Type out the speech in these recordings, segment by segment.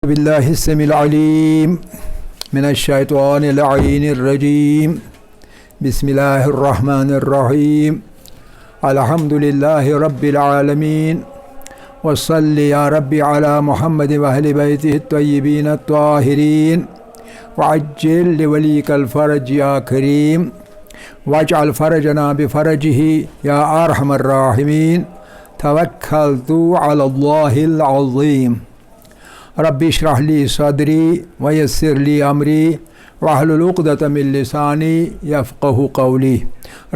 باللہ السمیع العلیم من الشیطان اللعین الرجیم بسم اللہ الرحمن الرحیم الحمد للہ رب العالمین وصلی یا رب علی محمد واہل بیتہ الطیبین الطاہرین وعجل لولیک الفرج یا کریم واجعل فرجنا بفرجہ یا ارحم الراحمین توکلت علی اللہ العظیم رب اشرح لی صدری ویسر لی امری واحلل عقدۃ من لسانی یفقہوا قولی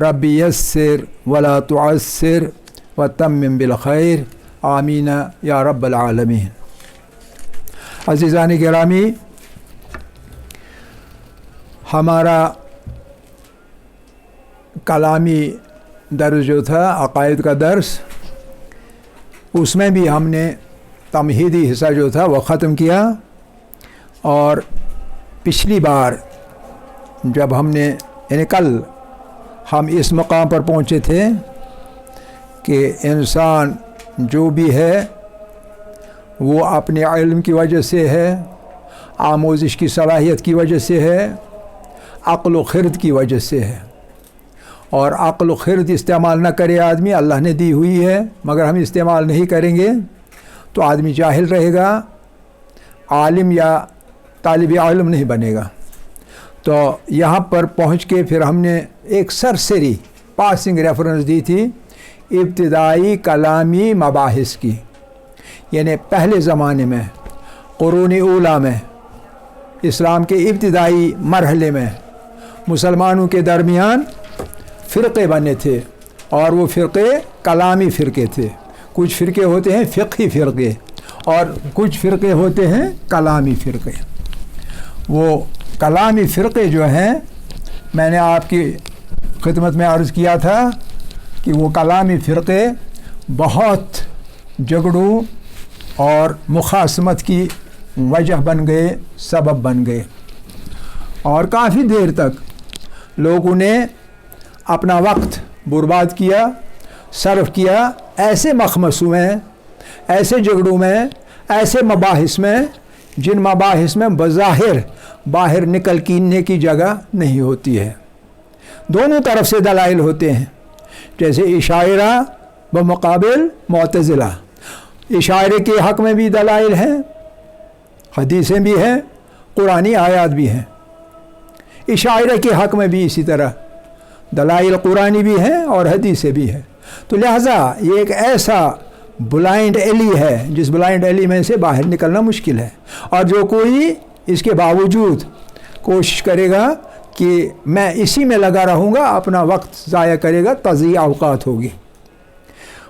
رب یسر ولا تعسر وتمم بالخیر آمین یا رب العالمین۔ عزیزان گرامی، ہمارا کلامی درس جو تھا عقائد کا درس، اس میں بھی ہم نے تمہیدی حصہ جو تھا وہ ختم کیا، اور پچھلی بار جب ہم نے یعنی کل ہم اس مقام پر پہنچے تھے کہ انسان جو بھی ہے وہ اپنے علم کی وجہ سے ہے، آموزش کی صلاحیت کی وجہ سے ہے، عقل و خرد کی وجہ سے ہے، اور عقل و خرد استعمال نہ کرے آدمی، اللہ نے دی ہوئی ہے، مگر ہم استعمال نہیں کریں گے تو آدمی جاہل رہے گا، عالم یا طالب علم نہیں بنے گا۔ تو یہاں پر پہنچ کے پھر ہم نے ایک سرسری پاسنگ ریفرنس دی تھی ابتدائی کلامی مباحث کی، یعنی پہلے زمانے میں قرون اولیٰ میں اسلام کے ابتدائی مرحلے میں مسلمانوں کے درمیان فرقے بنے تھے، اور وہ فرقے کلامی فرقے تھے۔ کچھ فرقے ہوتے ہیں فقہی فرقے، اور کچھ فرقے ہوتے ہیں کلامی فرقے۔ وہ کلامی فرقے جو ہیں، میں نے آپ کی خدمت میں عرض کیا تھا کہ وہ کلامی فرقے بہت جھگڑوں اور مخاصمت کی وجہ بن گئے، سبب بن گئے، اور کافی دیر تک لوگوں نے اپنا وقت برباد کیا، صرف کیا ایسے مخمصوں میں، ایسے جھگڑوں میں، ایسے مباحث میں جن مباحث میں بظاہر باہر نکل کیننے کی جگہ نہیں ہوتی ہے۔ دونوں طرف سے دلائل ہوتے ہیں، جیسے اشاعرہ بمقابل معتزلہ۔ اشاعرے کے حق میں بھی دلائل ہیں، حدیثیں بھی ہیں، قرآنی آیات بھی ہیں۔ اشاعرہ کے حق میں بھی اسی طرح دلائل قرآنی بھی ہیں اور حدیثیں بھی ہیں۔ تو لہٰذا یہ ایک ایسا بلائنڈ ایلی ہے جس بلائنڈ ایلی میں سے باہر نکلنا مشکل ہے، اور جو کوئی اس کے باوجود کوشش کرے گا کہ میں اسی میں لگا رہوں گا، اپنا وقت ضائع کرے گا، تضییع اوقات ہوگی۔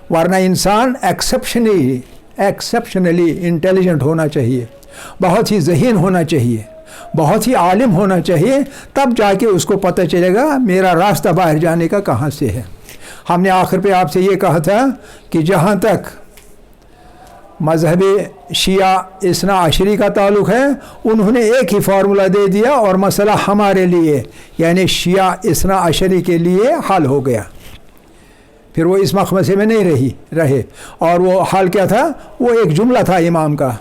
ورنہ انسان ایکسیپشنلی انٹیلیجنٹ ہونا چاہیے، بہت ہی ذہین ہونا چاہیے، بہت ہی عالم ہونا چاہیے، تب جا کے اس کو پتہ چلے گا میرا راستہ باہر جانے کا کہاں سے ہے۔ ہم نے آخر پہ آپ سے یہ کہا تھا کہ جہاں تک مذہب شیعہ اثنا عشری کا تعلق ہے، انہوں نے ایک ہی فارمولہ دے دیا، اور مسئلہ ہمارے لیے یعنی شیعہ اثنا عشری کے لیے حل ہو گیا۔ پھر وہ اس مخمصے میں نہیں رہے، اور وہ حل کیا تھا؟ وہ ایک جملہ تھا امام کا،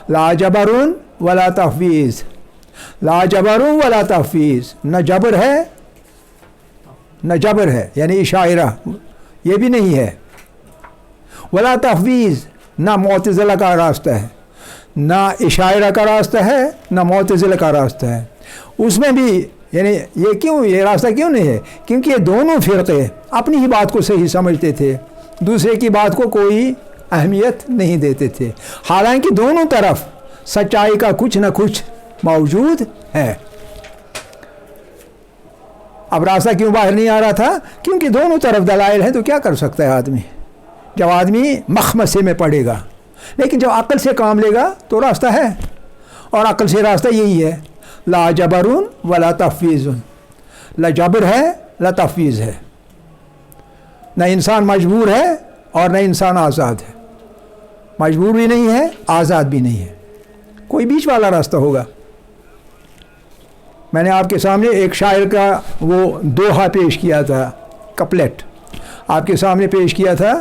لا جبر ولا تفویض، لا جبر ولا تفویض، نہ جبر ہے نہ جبر ہے، یعنی اشاعرہ یہ بھی نہیں ہے، ولا تفویض، نہ معتزلہ کا راستہ ہے، نہ اشاعرہ کا راستہ ہے، نہ معتزلہ کا راستہ ہے۔ اس میں بھی یعنی یہ راستہ کیوں نہیں ہے؟ کیونکہ یہ دونوں فرقے اپنی ہی بات کو صحیح سمجھتے تھے، دوسرے کی بات کو کوئی اہمیت نہیں دیتے تھے، حالانکہ دونوں طرف سچائی کا کچھ نہ کچھ موجود ہے۔ اب راستہ کیوں باہر نہیں آ رہا تھا؟ کیونکہ دونوں طرف دلائل ہیں، تو کیا کر سکتا ہے آدمی؟ جب آدمی مخمصے میں پڑے گا، لیکن جب عقل سے کام لے گا تو راستہ ہے، اور عقل سے راستہ یہی ہے، لا جبر ولا تفویض، نہ جبر ہے نہ تفویض ہے، نہ انسان مجبور ہے اور نہ انسان آزاد ہے، مجبور بھی نہیں ہے، آزاد بھی نہیں ہے، کوئی بیچ والا راستہ ہوگا۔ میں نے آپ کے سامنے ایک شاعر کا وہ دوہا پیش کیا تھا، کپلیٹ آپ کے سامنے پیش کیا تھا،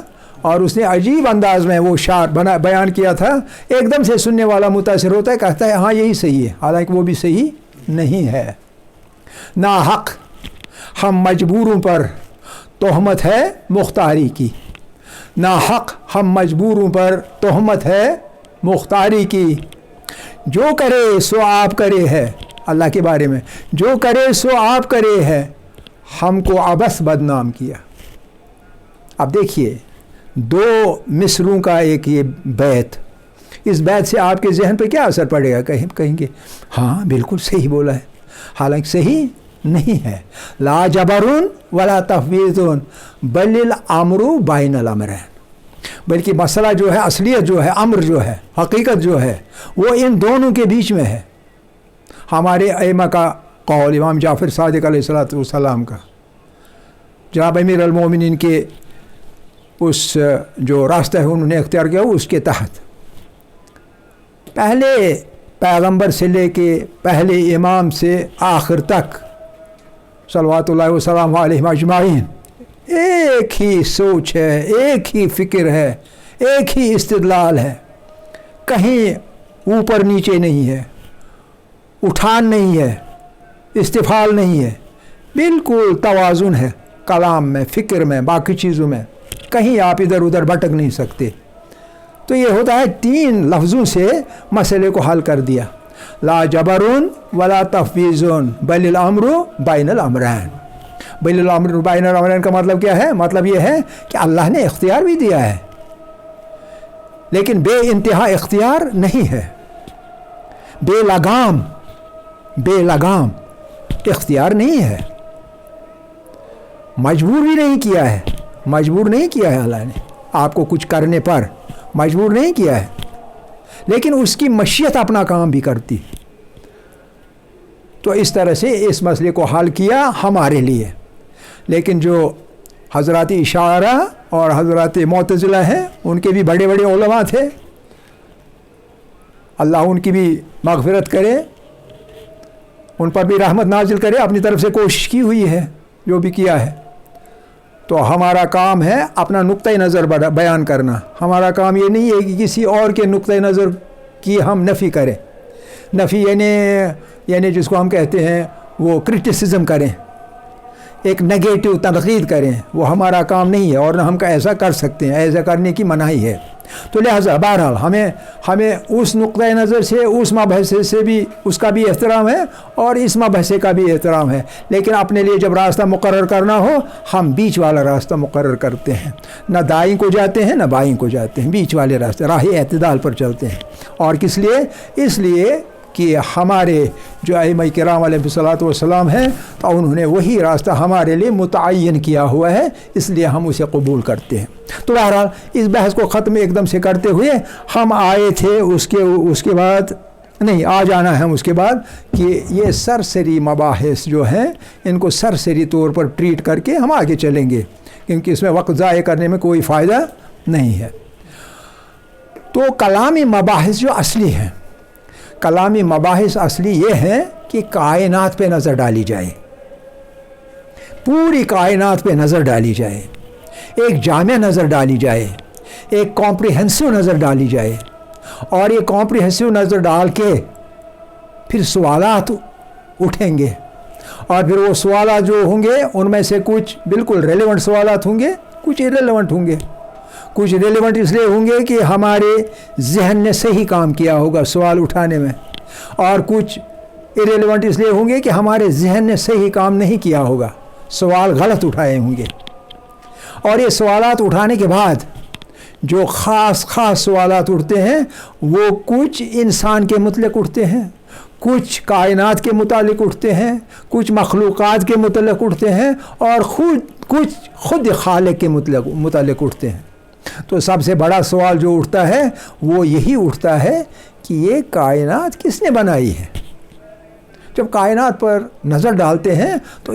اور اس نے عجیب انداز میں وہ شعر بیان کیا تھا، ایک دم سے سننے والا متاثر ہوتا ہے، کہتا ہے ہاں یہی صحیح ہے، حالانکہ وہ بھی صحیح نہیں ہے۔ ناحق ہم مجبوروں پر تہمت ہے مختاری کی، ناحق ہم مجبوروں پر تہمت ہے مختاری کی، جو کرے سو آپ کرے ہے، اللہ کے بارے میں، جو کرے سو آپ کرے ہے، ہم کو عبث بدنام کیا۔ اب دیکھیے دو مصروں کا ایک یہ بیت، اس بیت سے آپ کے ذہن پہ کیا اثر پڑے گا؟ کہیں گے ہاں بالکل صحیح بولا ہے، حالانکہ صحیح نہیں ہے۔ لا جبرون ولا تفویض بل الامر بین الامرین، بلکہ مسئلہ جو ہے، اصلیت جو ہے، امر جو ہے، حقیقت جو ہے، وہ ان دونوں کے بیچ میں ہے۔ ہمارے ائمہ کا قول، امام جعفر صادق علیہ السلام کا، جناب امیر المومنین کے اس جو راستہ ہے انہوں نے اختیار کیا، اس کے تحت پہلے پیغمبر سے لے کے پہلے امام سے آخر تک صلوات اللہ وسلام علیہ اجمعین ایک ہی سوچ ہے، ایک ہی فکر ہے، ایک ہی استدلال ہے، کہیں اوپر نیچے نہیں ہے، اٹھان نہیں ہے، استفال نہیں ہے، بالکل توازن ہے کلام میں، فکر میں، باقی چیزوں میں، کہیں آپ ادھر ادھر بھٹک نہیں سکتے۔ تو یہ ہوتا ہے تین لفظوں سے مسئلے کو حل کر دیا، لا جبرون ولا تفویضون بل الامر بین الامرین۔ بل الامر بین الامرین کا مطلب کیا ہے؟ مطلب یہ ہے کہ اللہ نے اختیار بھی دیا ہے، لیکن بے انتہا اختیار نہیں ہے، بے لگام اختیار نہیں ہے، مجبور بھی نہیں کیا ہے، مجبور نہیں کیا ہے اللہ نے آپ کو کچھ کرنے پر، مجبور نہیں کیا ہے، لیکن اس کی مشیت اپنا کام بھی کرتی۔ تو اس طرح سے اس مسئلے کو حل کیا ہمارے لیے۔ لیکن جو حضرات اشاعرہ اور حضرات معتزلہ ہیں، ان کے بھی بڑے بڑے علماء تھے، اللہ ان کی بھی مغفرت کرے، ان پر بھی رحمت نازل کرے، اپنی طرف سے کوشش کی ہوئی ہے جو بھی کیا ہے۔ تو ہمارا کام ہے اپنا نقطۂ نظر بیان کرنا، ہمارا کام یہ نہیں ہے کہ کسی اور کے نقطۂ نظر کی ہم نفی کریں، نفی یعنی جس کو ہم کہتے ہیں وہ کرٹیسزم کریں، ایک نگیٹو تنقید کریں، وہ ہمارا کام نہیں ہے، اور نہ ہم کا ایسا کر سکتے ہیں، ایسا کرنے کی مناہی ہے۔ تو لہٰذا بہرحال ہمیں اس نقطۂ نظر سے، اس مبحثے سے بھی اس کا بھی احترام ہے اور اس مبحثے کا بھی احترام ہے، لیکن اپنے لیے جب راستہ مقرر کرنا ہو، ہم بیچ والا راستہ مقرر کرتے ہیں، نہ دائیں کو جاتے ہیں نہ بائیں کو جاتے ہیں، بیچ والے راستے، راہ اعتدال پر چلتے ہیں۔ اور کس لیے؟ اس لیے کہ ہمارے جو ائمہ کرام علیہ الصلوۃ والسلام ہیں، تو انہوں نے وہی راستہ ہمارے لیے متعین کیا ہوا ہے، اس لیے ہم اسے قبول کرتے ہیں۔ تو بہرحال اس بحث کو ختم ایک دم سے کرتے ہوئے ہم آئے تھے اس کے بعد نہیں آ جانا ہے ہم اس کے بعد کہ یہ سرسری مباحث جو ہیں ان کو سرسری طور پر ٹریٹ کر کے ہم آگے چلیں گے، کیونکہ اس میں وقت ضائع کرنے میں کوئی فائدہ نہیں ہے۔ تو کلامی مباحث جو اصلی ہیں، کلامی مباحث اصلی یہ ہیں کہ کائنات پہ نظر ڈالی جائے، پوری کائنات پہ نظر ڈالی جائے، ایک جامع نظر ڈالی جائے، ایک کمپریہنسو نظر ڈالی جائے، اور یہ کمپریہنسو نظر ڈال کے پھر سوالات اٹھیں گے، اور پھر وہ سوالات جو ہوں گے ان میں سے کچھ بالکل ریلیونٹ سوالات ہوں گے، کچھ ارریلیونٹ ہوں گے۔ کچھ ریلیونٹ اس لیے ہوں گے کہ ہمارے ذہن نے صحیح کام کیا ہوگا سوال اٹھانے میں، اور کچھ ارریلیونٹ اس لیے ہوں گے کہ ہمارے ذہن نے صحیح کام نہیں کیا ہوگا، سوال غلط اٹھائے ہوں گے۔ اور یہ سوالات اٹھانے کے بعد جو خاص سوالات اٹھتے ہیں وہ کچھ انسان کے متعلق اٹھتے ہیں، کچھ کائنات کے متعلق اٹھتے ہیں، کچھ مخلوقات کے متعلق اٹھتے ہیں، اور خود خالق کے متعلق اٹھتے ہیں۔ تو سب سے بڑا سوال جو اٹھتا ہے وہ یہی اٹھتا ہے کہ یہ کائنات کس نے بنائی ہے۔ جب کائنات پر نظر ڈالتے ہیں تو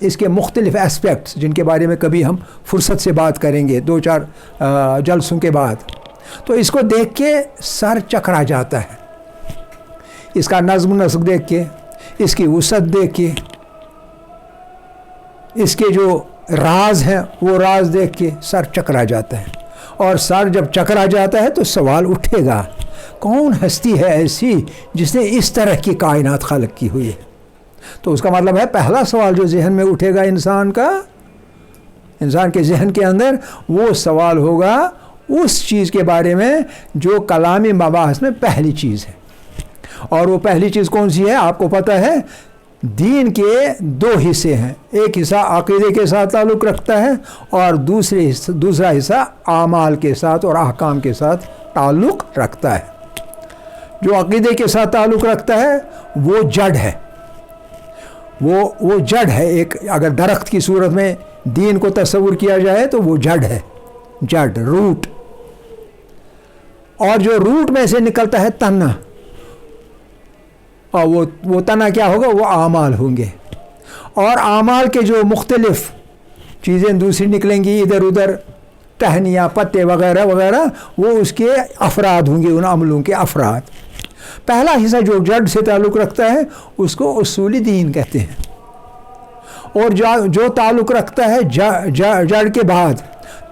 اس کے مختلف اسپیکٹس جن کے بارے میں کبھی ہم فرصت سے بات کریں گے 2-4 جلسوں کے بعد، تو اس کو دیکھ کے سر چکرا جاتا ہے، اس کا نظم و نسق دیکھ کے، اس کی وسعت دیکھ کے، اس کے جو راز ہیں وہ راز دیکھ کے سر چکرا جاتا ہے، اور سر جب چکرا جاتا ہے تو سوال اٹھے گا کون ہستی ہے ایسی جس نے اس طرح کی کائنات خلق کی ہوئی ہے؟ تو اس کا مطلب ہے پہلا سوال جو ذہن میں اٹھے گا انسان کے ذہن کے اندر، وہ سوال ہوگا اس چیز کے بارے میں جو کلامی مباحث میں پہلی چیز ہے۔ اور وہ پہلی چیز کون سی ہے؟ آپ کو پتہ ہے دین کے دو حصے ہیں، ایک حصہ عقیدے کے ساتھ تعلق رکھتا ہے اور دوسرا حصہ اعمال کے ساتھ اور احکام کے ساتھ تعلق رکھتا ہے۔ جو عقیدے کے ساتھ تعلق رکھتا ہے وہ جڑ ہے، وہ جڑ ہے۔ ایک اگر درخت کی صورت میں دین کو تصور کیا جائے تو وہ جڑ ہے، جڑ، روٹ۔ اور جو روٹ میں سے نکلتا ہے تنا، اور وہ تنا کیا ہوگا؟ وہ اعمال ہوں گے، اور اعمال کے جو مختلف چیزیں دوسری نکلیں گی ادھر ادھر، ٹہنیاں، پتے وغیرہ وغیرہ، وہ اس کے افراد ہوں گے، ان عملوں کے افراد۔ پہلا حصہ جو جڑ سے تعلق رکھتا ہے اس کو اصول دین کہتے ہیں، اور جو تعلق رکھتا ہے جڑ کے بعد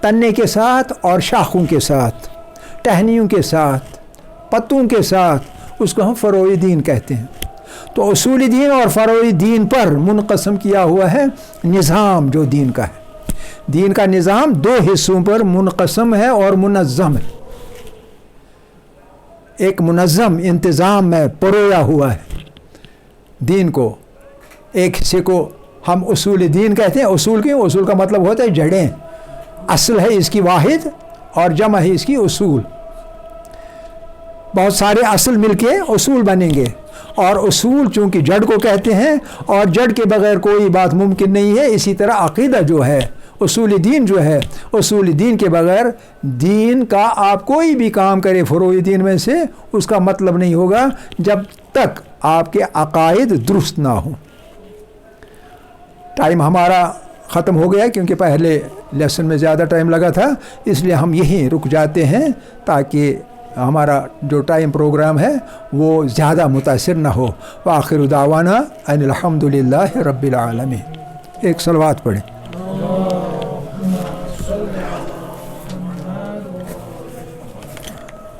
تنے کے ساتھ اور شاخوں کے ساتھ، ٹہنیوں کے ساتھ، پتوں کے ساتھ، اس کو ہم فروع دین کہتے ہیں۔ تو اصول دین اور فروع دین پر منقسم کیا ہوا ہے نظام جو دین کا ہے۔ دین کا نظام دو حصوں پر منقسم ہے اور منظم ہے۔ ایک منظم انتظام میں پرویا ہوا ہے دین کو، ایک حصے کو ہم اصول دین کہتے ہیں۔ اصول کیوں؟ اصول کا مطلب ہوتا ہے جڑیں، اصل ہے اس کی واحد اور جمع ہے اس کی اصول۔ بہت سارے اصل مل کے اصول بنیں گے، اور اصول چونکہ جڑ کو کہتے ہیں اور جڑ کے بغیر کوئی بات ممکن نہیں ہے۔ اسی طرح عقیدہ جو ہے، اصول دین جو ہے، اصول دین کے بغیر دین کا آپ کوئی بھی کام کرے فروع دین میں سے، اس کا مطلب نہیں ہوگا جب تک آپ کے عقائد درست نہ ہوں۔ ٹائم ہمارا ختم ہو گیا کیونکہ پہلے لیسن میں زیادہ ٹائم لگا تھا، اس لیے ہم یہیں رک جاتے ہیں تاکہ ہمارا جو ٹائم پروگرام ہے وہ زیادہ متاثر نہ ہو۔ وآخر دعوانا ان الحمد للہ رب العالمین۔ ایک صلوات پڑھیں۔